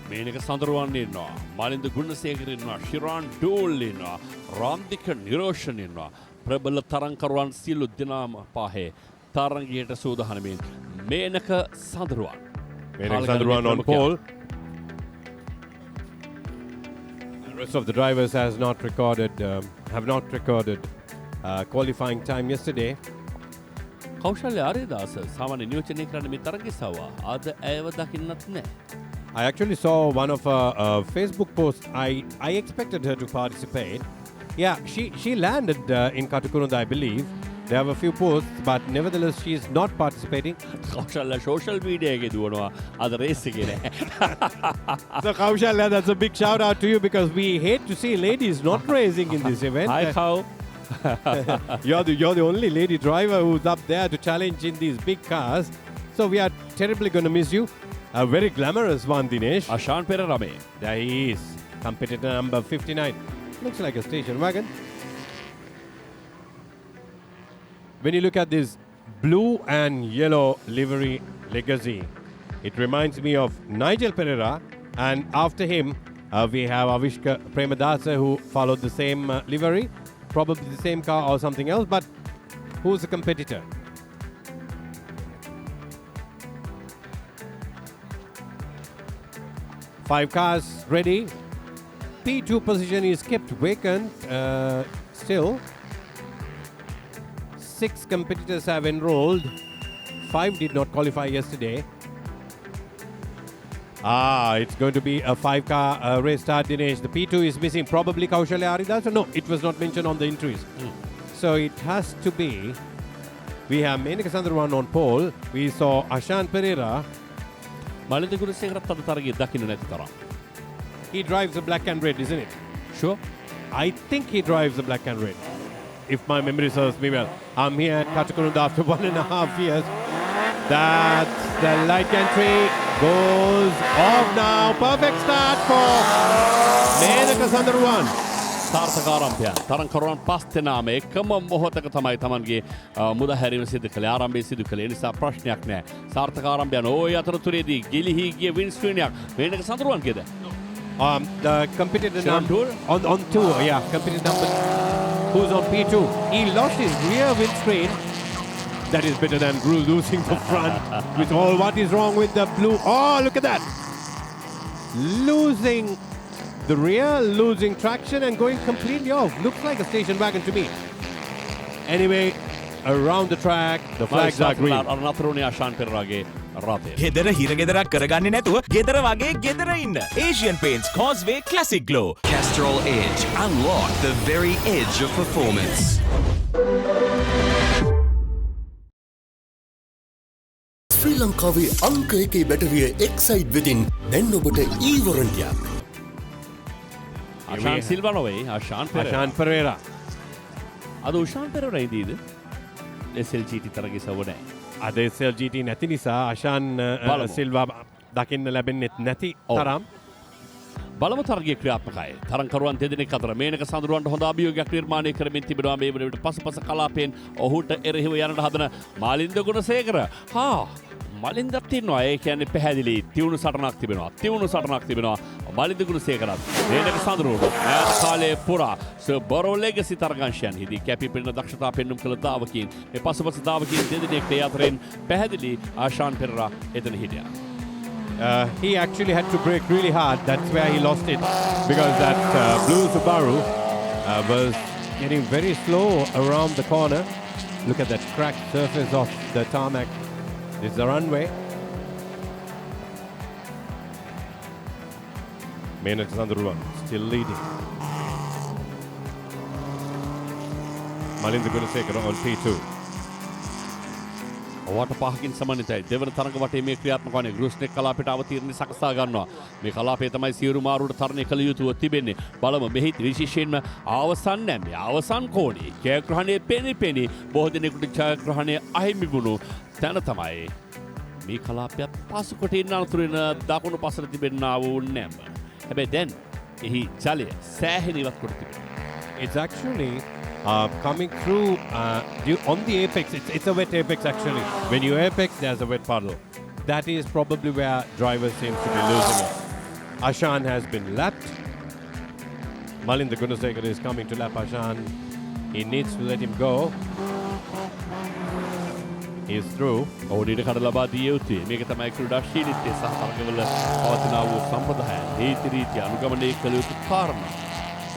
මේනක සඳරුවන් ඉන්නවා. මලින්ද ගුණසේකර ඉන්නවා. ශිරාන් ඩෝල් ඉන්නවා. රාම්දික නිරෝෂන් ඉන්නවා. ප්‍රබල තරංකරුවන් සියලු දෙනාම පාහේ තරංගයට සූදානමින් Menaka Sandaruwan. Maynak Sandruan on pole. The rest of the drivers have not recorded qualifying time yesterday. කෞශල්‍ය ආරේදාස සාමාන්‍ය නියෝජනය කරන්න මේ තරගිසාව අද ඇයව දකින්නත් නැහැ. I actually saw one of her Facebook posts. I expected her to participate. Yeah, she landed in Katakurunda, I believe. There were a few posts, but nevertheless, she is not participating. Kaushalya social media එකේ දුවනවා අද raise එකේ නැහැ. So Kaushalya, that's a big shout out to you because we hate to see ladies not racing in this event. Hi Kau. You're the only lady driver who's up there to challenge in these big cars. So we are terribly going to miss you. A very glamorous one, Dinesh. Ashan පෙරරමේ. There he is. Competitor number 59. Looks like a station wagon. When you look at this blue and yellow livery legacy, it reminds me of Nigel Pereira. And after him, we have Avishka Premadasa who followed the same livery. Probably the same car or something else, but who's the competitor? Five cars ready. P2 position is kept vacant still. 6 competitors have enrolled. 5 did not qualify yesterday. It's going to be a 5-car race start, Dinesh. The P2 is missing. Probably Kaushalya Aridasa. No, it was not mentioned on the entries. So it has to be. We have Menaka Sandruan on pole. We saw Ashan Pereira. Malinda ගුණසේකරත් අද තරගයේ දකින්න නැති තරම්. He drives the black and red, isn't it? Sure. I think he drives the black and red. If my memory serves me well. I'm here at Katakurunda after 1.5 years. That's the light entry. Goes off now. Perfect start for Menaka Sandruan. සාර්ථකාරම්භය තරංකරුවන් 5 දෙනාම එකම මොහොතක තමයි Tamanගේ මුදහැරීම සිදු කළේ ආරම්භයේ සිදු කළේ. ඒ නිසා ප්‍රශ්නයක් නැහැ. සාර්ථකාරම්භයන ওই අතරතුරේදී ගිලිහි ගිය වින් ස්ක්‍රීනයක් මේනක සඳරුවන්ගේද? The competitor number on 2, yeah, competitor number who's on P2. He lost his rear windscreen. That is better than losing the front. With all what is wrong with the blue. Oh, look at that. Losing the rear, losing traction and going completely off. Looks like a station wagon to me. Anyway, around the track, the flags are green. අරනතුරුනේ අශාන් පෙරරාගේ රථය. ගෙදර හිර ගෙදරක් කරගන්නේ නැතුව ගෙදර වගේ ගෙදර ඉන්න. Asian Paints Causeway Classic Glow. Castrol Edge. Unlock the very edge of performance. ශ්‍රී ලංකාවේ අංක 1 බැටරිය එක්සයිඩ් වෙදින් දැන් ඔබට ඊවරන්ටියක්. අශාන් සිල්වා නොවේ අශාන් Pereira. අද උෂාන් පෙරේරා ඉදීද? SLGT තරගිසව නැහැ. අද SLGT නැති නිසා අශාන් සිල්වා දකින්න ලැබෙන්නේ නැති තරම්. බලමු තරගයේ ක්‍රියාත්මකයි. තරංකරුවන් දෙදෙනෙක් අතර මේනක සඳරුවන්ට හොඳ අභියෝගයක් නිර්මාණය කරමින් තිබෙනවා. මේ වන විට පසුපස කලාපයෙන් ඔහුට එරෙහිව යන්නට හදන මාලින්ද ගුණසේකර. මලින්දත් ඉන්නවා. ඒ කියන්නේ පැහැදිලි තියුණු සටනක් තිබෙනවා. මලින්ද ගුණසේකරත් මේනක සඳරුවන් ඈත කාලයේ පුරා Subaru Legacy තරගංශයන්හිදී කැපී පෙනෙන දක්ෂතා පෙන්වුම් කළ දාවකීන් මේ පසුපස දාවකීන් දෙදෙනෙක් අතරින් පැහැදිලි ආශාන් පෙරේරා එතන හිටියා. He actually had to brake really hard. That's where he lost it because that blue Subaru was getting very slow around the corner. Look at that cracked surface of the tarmac. This is the runway. Menaka Sandruan still leading. Malinda Gunasekara on P2. වට පහකින් සමන්විතයි. දෙවන තරඟ වටේ මේ ක්‍රියාත්මක වන්නේ ග්‍රොස්නෙක් කලාපයට අවතීර්ණ සකසා ගන්නවා. මේ කලාපය තමයි සියලු මාරුවට තරණය කළ යුතුව තිබෙන්නේ. බලමු මෙහි විශේෂයෙන්ම අවසන් නැමේ අවසන් කෝණේ ජයග්‍රහණයේ පෙනි බොහෝ දිනෙකට ජයග්‍රහණය අහිමි වුණු තැන තමයි මේ කලාපය පසුකොට ඉන්න අනතුරින් දකුණු පසට තිබෙනා වූ නැම. හැබැයි දැන් එහි ජලය සෑහෙන ඉවත් කොට තිබෙනවා. It's actually coming through on the apex. It's a wet apex actually. When you apex, there's a wet puddle. That is probably where drivers seem to be losing it. Ashan has been lapped. Malinda Gunasekara is coming to lap Ashan. He needs to let him go. He is through. ඕනීට කඩ ලබා දිය යුතුයි. මේක තමයි ක්‍රීඩාශීලීත්වය සහ තරගවල පවතිනා වූ සම්ප්‍රදාය. නීති රීති අනුගමනය කළ යුතු කාරණා.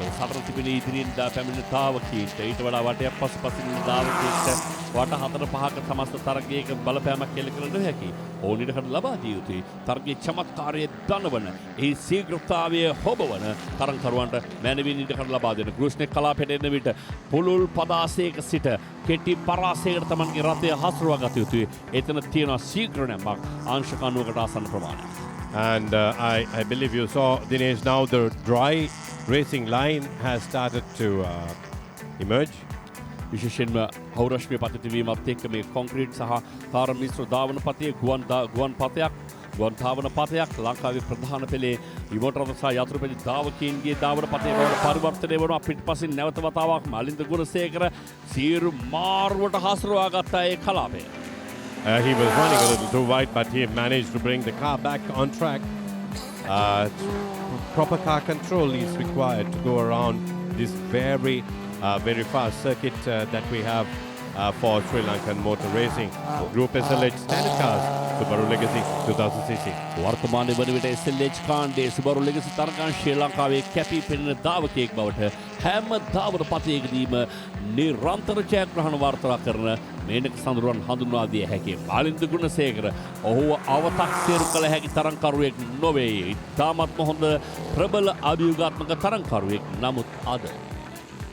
සතර තිබෙන ඉදිරියෙන් දා පැමිණෙන තාවකීන්ට ඊට වඩා වටයක් පසුපසින් දාවකීන්ට වට 4-5ක සමස්ත තරගයක බලපෑමක් එල්ල කළ නොහැකි. ඕනීට කඩ ලබා දිය යුතුයි. තරගයේ චමත්කාරයේ දනවන එහි ශීඝ්‍රතාවය හොබවන තරගකරුවන්ට මැනවින් ඊට කඩ ලබා දෙන ගෘෂ්ණෙක් කලාපයට එන විට පුළුල් පදාසයක සිට කෙටි පරාසයකට තමන්ගේ රථය හසුරුවා ගත යුතුයි. එතන තියෙනවා ශීඝ්‍ර නැම්මක් අංශ 90කට ආසන්න ප්‍රමාණයක්. And I believe you saw, Dinesh, now the dry racing line has started to emerge. විශේෂයෙන්ම හවුරශ්මිය පතිතවීමත් එක්ක මේ කොන්ක්‍රීට් සහ තාර මිශ්‍ර ධාවන පතේ ගුවන් ධාවන පතයක් ලංකාවේ ප්‍රධාන පෙළේ විමෝටර රථ සහ යතුරු පෙළි ධාවකීන්ගේ ධාවන පතේ බවට පරිවර්තනය වනවා. පිටපසින් නැවත වතාවක් මලින්ද ගුණසේකර සීරු මාරුවට හසුරුවා ගත්ත ඒ කලාපය. He was running a little too wide, but he managed to bring the car back on track. Proper car control is required to go around this very fast circuit that we have for Sri Lankan motor racing. Group SLH standard cars, Subaru Legacy 2000cc. වර්තමානයේ වන විට SLH කාණ්ඩයේ Subaru Legacy තරගාංශ ශ්‍රී ලංකාවේ කැපී පෙනෙන ධාවකයෙක් බවට හැම ධාවන පතයකදීම නිරන්තර ජයග්‍රහණ වාර්තා කරන මේනක සඳරුවන් හඳුන්වා දිය හැකි මාලින්ද ගුණසේකර ඔහුව අවතක්සේරු කළ හැකි තරගකරුවෙක් නොවේ. ඉතාමත්ම හොඳ ප්‍රබල අභියෝගාත්මක තරගකරුවෙක්. නමුත් අද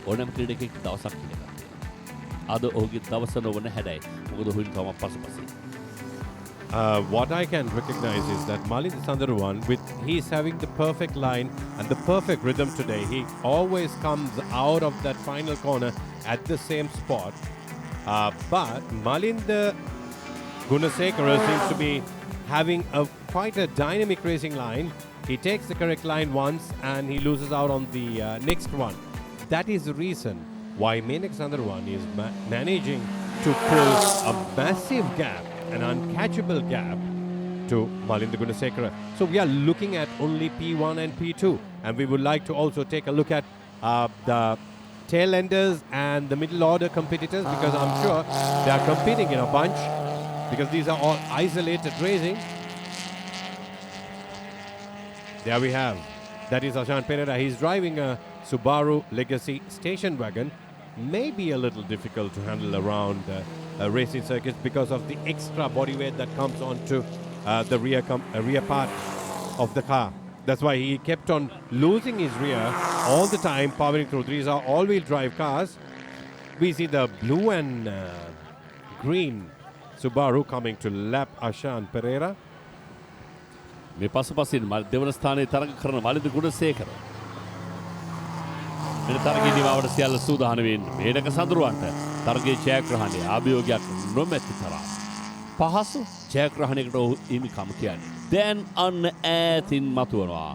ඕනෑම ක්‍රීඩකෙක් දවසක් කියලා. අද ඔහුගේ දවස නොවන හැඩයි. මොකද ඔහු තම පසුපසින්. What I can recognize is that Malinda Sandaruwan, he's having the perfect line and the perfect rhythm today. He always comes out of that final corner at the same spot. But Malinda Gunasekara seems to be having quite a dynamic racing line. He takes the correct line once and he loses out on the next one. That is the reason why Menak Sandaruwan is managing to pull a massive gap, an uncatchable gap to Malinda Gunasekara. So we are looking at only P1 and P2, and we would like to also take a look at the tail enders and the middle order competitors, because I'm sure they are competing in a bunch, because these are all isolated racing. There we have. That is Ashan Pereira. He's driving a Subaru Legacy station wagon. May be a little difficult to handle around racing circuits because of the extra body weight that comes onto the rear part of the car. That's why he kept on losing his rear all the time, powering through. These are all-wheel drive cars. We see the blue and green Subaru coming to lap Ashan Pereira. මේ පසුපසින් දෙවන ස්ථානයේ තරග කරන මලින්ද ගුණසේකර මෙන්න තරගයේ දිවාවට සියල්ල සූදානම් වෙන්නේ. මේනක සඳරුවන්ට තරගයේ ජයග්‍රහණයේ අභියෝගයක් නොමැති තරම් පහසු ජයග්‍රහණයකට ඔහු හිමිකම් කියන්නේ. දැන් අන්න ඈතින් මතුවනවා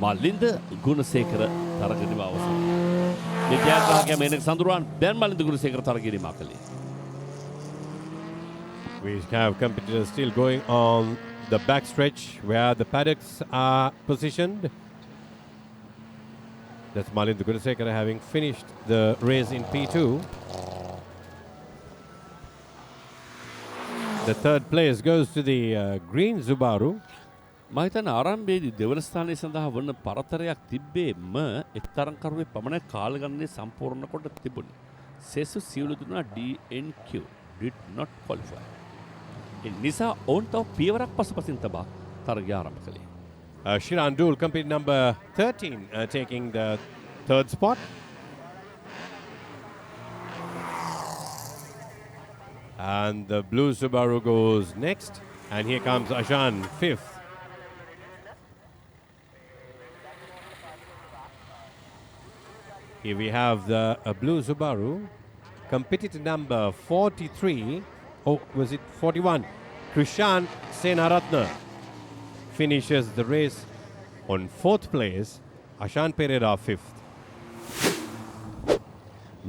මලින්ද ගුණසේකර තරග දිවාව සමග. මේ ජයග්‍රහණය මේනක සඳරුවන් දැන් මලින්ද ගුණසේකර තරගයේ දිවා කළේ. We have competitors still going on the backstretch where the paddocks are positioned. That's Malinda Gunasekara having finished the race in P2. The third place goes to the green Subaru. මම හිතන්නේ ආරම්භයේදී දෙවන ස්ථානයේ සඳහා වන පරතරයක් තිබ්බේම එක්තරම්කරුවේ පමණ කාල ගණනේ සම්පූර්ණ කොට තිබුණේ. සෙසු සියලු දුනා DNQ did not qualify. ඒ නිසා ඔවුන් තව පියවරක් පසුපසින් තබා තරගය ආරම්භ කළේ. Shirandul compete number 13 taking the third spot. And the blue Subaru goes next. And here comes Ashan, fifth. Here we have the blue Subaru. Competitor number 43. Oh, was it 41? Krishan Senaratna finishes the race on fourth place. Ashan Pereira fifth.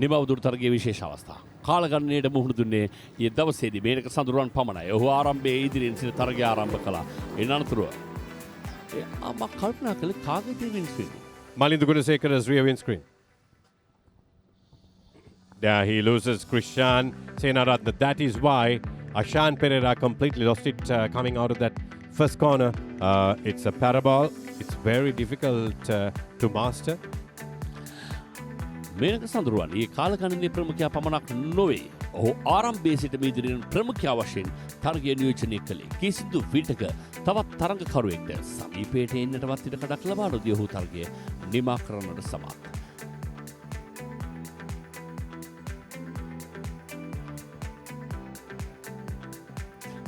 නිමවදුර තරගයේ විශේෂ අවස්ථා. කාලගණනයට මුහුණ දුන්නේ ඊ දවසේදී මේනක සඳරුවන් පමණයි. ඔහු ආරම්භයේ ඉදිරියෙන් සිට තරගය ආරම්භ කළා. එන අනතුරුව මම කල්පනා කළේ කාගේ TV screen. Malindu Gunasekara's rear windscreen. There he loses Krishan Senaratne. That is why Ashan Pereira completely lost it coming out of that first corner. It's a parabol. It's very difficult to master. Menaka Sandaruwan ඒ කාලකණ්ඩේ ප්‍රමුඛයා පමණක් නොවේ. ඔහු ආරම්භයේ සිට මේ දිනෙන් ප්‍රමුඛයා වශයෙන් තරගය නියෝජනය කළේ. කිසිදු විටක තවත් තරඟකරුවෙක්ට සමීපයට එන්නටවත් ඉඩකඩක් ලබා නොදී ඔහු තරගය නිමා කරන්නට සමත්.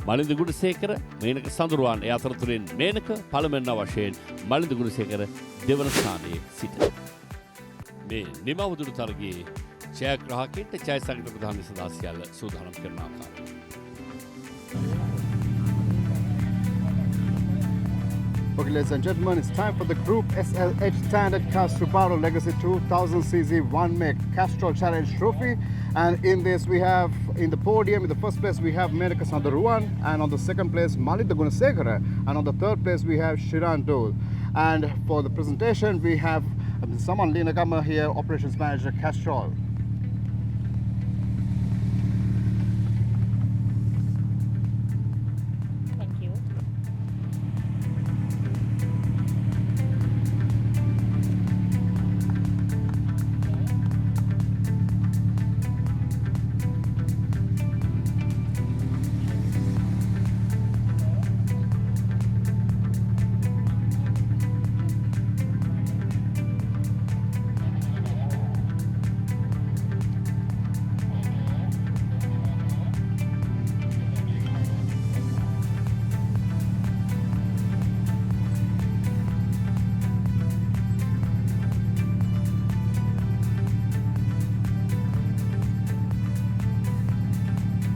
මලින්ද ගුණසේකර මේනක සඳරුවන් ඒ අතරතුරින් මේනක පළමුවෙන් වශයෙන් මලින්ද ගුණසේකර දෙවන ස්ථානයේ සිටිනවා. මේ නිමවදුරු තරගයේ ජයග්‍රාහකයන්ට ජය සංගීත ප්‍රධාන සදා සියල්ල සූදානම් කරන ආකාරය. Okay, ladies and gentlemen, it's time for the Group SLH Standard Car Subaru Legacy 2000cc 1-make Castrol Challenge Trophy. And in this we have, in the podium, in the first place we have Menaka Sandaruwan, and on the second place Malinda Gunasekara, and on the third place we have Shiran Dole. And for the presentation we have Saman Linagama here, Operations Manager Castrol. Thank you.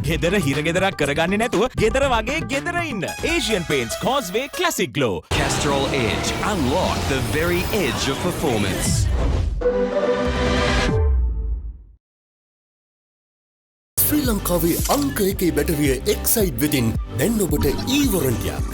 ගෙදර හිරගෙදරක් කරගන්නේ නැතුව ගෙදර වගේ ගෙදර ඉන්න. Asian Paints Causeway Classic Glow. Castrol Edge. Unlock the very edge of performance. ශ්‍රී ලංකාවේ අංක 1 බැටරිය එක්සයිඩ් වෙතින් දැන් ඔබට ඊවරන්ටියක්.